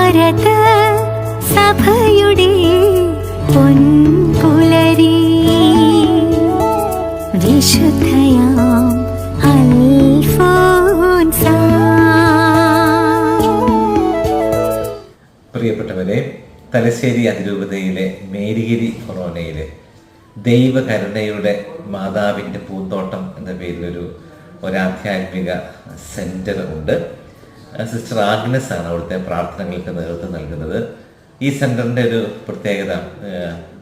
ഭാരത സഭയുടെ പൊൻപുലരി വിശുദ്ധയാം അൽഫോൻസ. പ്രിയപ്പെട്ടവരെ, തലശ്ശേരി അതിരൂപതയിലെ മേരിഗിരി ഫൊറോനയിലെ ദൈവകരുണയുടെ മാതാവിൻ്റെ പൂന്തോട്ടം എന്ന പേരിലൊരു ആധ്യാത്മിക സെൻറ്റർ ഉണ്ട്. സിസ്റ്റർ ആഗ്നസ് ആണ് അവിടുത്തെ പ്രാർത്ഥനകൾക്ക് നേതൃത്വം നൽകുന്നത്. ഈ സെൻറ്ററിൻ്റെ ഒരു പ്രത്യേകത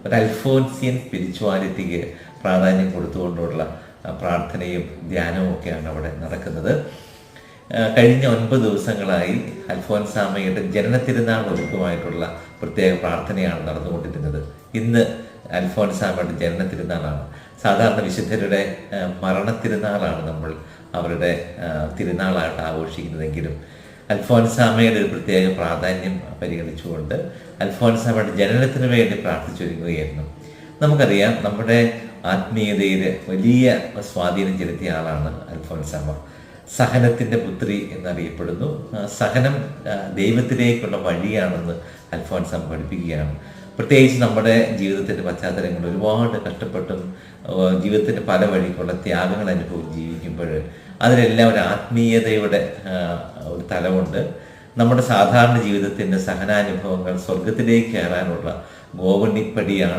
ഒരു അൽഫോൻസിയൻ സ്പിരിച്വാലിറ്റിക്ക് പ്രാധാന്യം കൊടുത്തുകൊണ്ടുള്ള പ്രാർത്ഥനയും ധ്യാനവും ഒക്കെയാണ് അവിടെ നടക്കുന്നത്. കഴിഞ്ഞ 9 ദിവസങ്ങളായി അൽഫോൻസാമ്മയുടെ ജനനത്തിരുനാൾ ഒരുക്കമായിട്ടുള്ള പ്രത്യേക പ്രാർത്ഥനയാണ് നടന്നുകൊണ്ടിരുന്നത്. ഇന്ന് അൽഫോൻസാമ്മയുടെ ജനനത്തിരുനാളാണ്. സാധാരണ വിശുദ്ധരുടെ മരണത്തിരുനാളാണ് നമ്മൾ അവരുടെ തിരുനാളായിട്ട് ആഘോഷിക്കുന്നതെങ്കിലും അൽഫോൻസാമ്മയുടെ ഒരു പ്രത്യേക പ്രാധാന്യം പരിഗണിച്ചുകൊണ്ട് അൽഫോൻസാമ്മയുടെ ജനനത്തിന് വേണ്ടി പ്രാർത്ഥിച്ചൊരുങ്ങുകയായിരുന്നു. നമുക്കറിയാം, നമ്മുടെ ആത്മീയതയിൽ വലിയ സ്വാധീനം ചെലുത്തിയ ആളാണ് അൽഫോൻസാമ്മ. സഹനത്തിൻ്റെ പുത്രി എന്നറിയപ്പെടുന്നു. സഹനം ദൈവത്തിലേക്കുള്ള വഴിയാണെന്ന് അൽഫോൻസാമ്മ പഠിപ്പിക്കുകയാണ്. പ്രത്യേകിച്ച് നമ്മുടെ ജീവിതത്തിൻ്റെ പശ്ചാത്തലങ്ങളിൽ ഒരുപാട് കഷ്ടപ്പെട്ടും ജീവിതത്തിൻ്റെ പല വഴിക്കുള്ള ത്യാഗങ്ങൾ അനുഭവിച്ച് ജീവിക്കുമ്പോൾ അതിലെല്ലാം ഒരു ആത്മീയതയുടെ ഒരു തലമുണ്ട്. നമ്മുടെ സാധാരണ ജീവിതത്തിൻ്റെ സഹനാനുഭവങ്ങൾ സ്വർഗത്തിലേക്ക് കയറാനുള്ള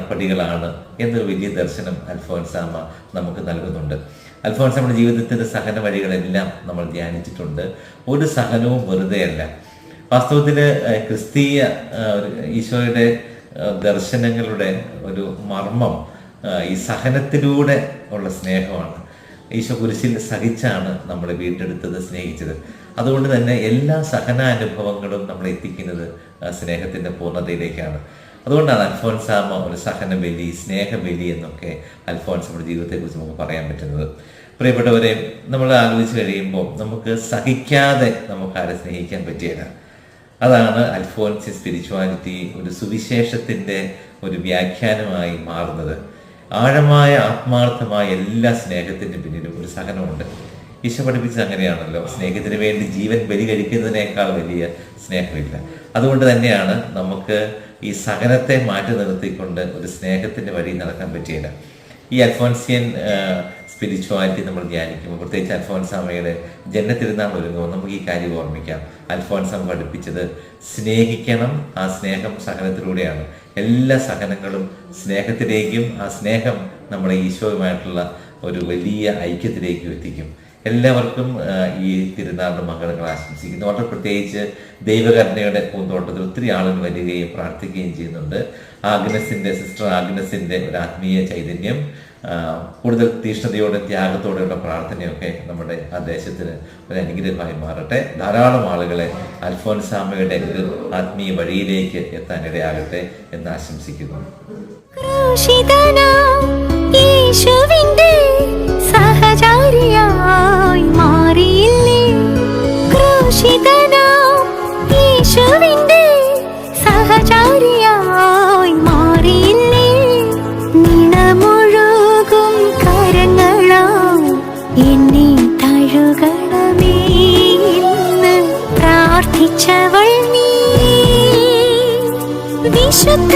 പടികളാണ് എന്നൊരു വലിയ ദർശനം അൽഫോൻസാമ്മ നമുക്ക് നൽകുന്നുണ്ട്. അൽഫോൻസാമ്മയുടെ ജീവിതത്തിൻ്റെ സഹന വഴികളെല്ലാം നമ്മൾ ധ്യാനിച്ചിട്ടുണ്ട്. ഒരു സഹനവും വെറുതെയല്ല. വാസ്തവത്തിൽ ക്രിസ്തീയ ഈശോയുടെ ദർശനങ്ങളുടെ ഒരു മർമ്മം ഈ സഹനത്തിലൂടെ ഉള്ള സ്നേഹമാണ്. ഈശോ കുരിശിൽ സഹിച്ചാണ് നമ്മളെ വീണ്ടെടുത്തത്, സ്നേഹിച്ചത്. അതുകൊണ്ട് തന്നെ എല്ലാ സഹനാനുഭവങ്ങളും നമ്മളെ എത്തിക്കുന്നത് സ്നേഹത്തിൻ്റെ പൂർണ്ണതയിലേക്കാണ്. അതുകൊണ്ടാണ് അൽഫോൻസാമ്മ ഒരു സഹനബലി, സ്നേഹബലി എന്നൊക്കെ അൽഫോൻസാമ്മയുടെ ജീവിതത്തെക്കുറിച്ച് നമുക്ക് പറയാൻ പറ്റുന്നത്. പ്രിയപ്പെട്ടവരെ, നമ്മൾ ആലോചിച്ച് കഴിയുമ്പോൾ നമുക്ക് സഹിക്കാതെ നമുക്ക് ആരെ സ്നേഹിക്കാൻ പറ്റിയില്ല. അതാണ് അൽഫോൻസിയൻ സ്പിരിച്വാലിറ്റി ഒരു സുവിശേഷത്തിൻ്റെ ഒരു വ്യാഖ്യാനമായി മാറുന്നത്. ആഴമായ ആത്മാർത്ഥമായ എല്ലാ സ്നേഹത്തിൻ്റെ പിന്നിലും ഒരു സഹനമുണ്ട്. ഈശോ പഠിപ്പിച്ചത് അങ്ങനെയാണല്ലോ, സ്നേഹത്തിന് വേണ്ടി ജീവൻ ബലി കഴിക്കുന്നതിനേക്കാൾ വലിയ സ്നേഹമില്ല. അതുകൊണ്ട് തന്നെയാണ് നമുക്ക് ഈ സഹനത്തെ മാറ്റി നിർത്തിക്കൊണ്ട് ഒരു സ്നേഹത്തിൻ്റെ വഴി നടക്കാൻ പറ്റിയില്ല. ഈ അൽഫോൻസിയൻ സ്പിരിച്വാലിറ്റി നമ്മൾ ധ്യാനിക്കുമ്പോൾ, പ്രത്യേകിച്ച് അൽഫോൻസാമ്മയുടെ ജനനത്തിരുനാൾ ഒരുങ്ങുമ്പോൾ നമുക്ക് ഈ കാര്യം ഓർമ്മിക്കാം. അൽഫോൻസാമ്മ പഠിപ്പിച്ചത് സ്നേഹിക്കണം, ആ സ്നേഹം സഹനത്തിലൂടെയാണ്. എല്ലാ സഹനങ്ങളും സ്നേഹത്തിലേക്കും ആ സ്നേഹം നമ്മളെ ഈശോയുമായിട്ടുള്ള ഒരു വലിയ ഐക്യത്തിലേക്കും എത്തിക്കും. എല്ലാവർക്കും ഈ തിരുനാളിൻ്റെ മംഗളങ്ങൾ ആശംസിക്കുന്നു. വളരെ പ്രത്യേകിച്ച് ദൈവകരുണയുടെ പൂന്തോട്ടത്തിൽ ഒത്തിരി ആളുകൾ വരികയും പ്രാർത്ഥിക്കുകയും ചെയ്യുന്നുണ്ട്. സിസ്റ്റർ ആഗ്നസിൻ്റെ ഒരു ആത്മീയ ചൈതന്യം, കൂടുതൽ തീഷ്ണതയോടെ ത്യാഗത്തോടെയുള്ള പ്രാർത്ഥനയൊക്കെ നമ്മുടെ ആ ദേശത്തിന് ഒരു അനുഗ്രഹമായി മാറട്ടെ. ധാരാളം ആളുകളെ അൽഫോൻസാമ്മയുടെ ഒരു ആത്മീയ വഴിയിലേക്ക് എത്താനിടയാകട്ടെ എന്ന് ആശംസിക്കുന്നു. സഹചാരിയായി മാറിയില്ലേ, സഹചാരിയായി മാറിയില്ലേ, നിണമൊഴുകും കരങ്ങളായി എന്നെ തഴുകണമേ എന്ന് പ്രാർത്ഥിച്ചവൾ നീ. വിശുദ്ധ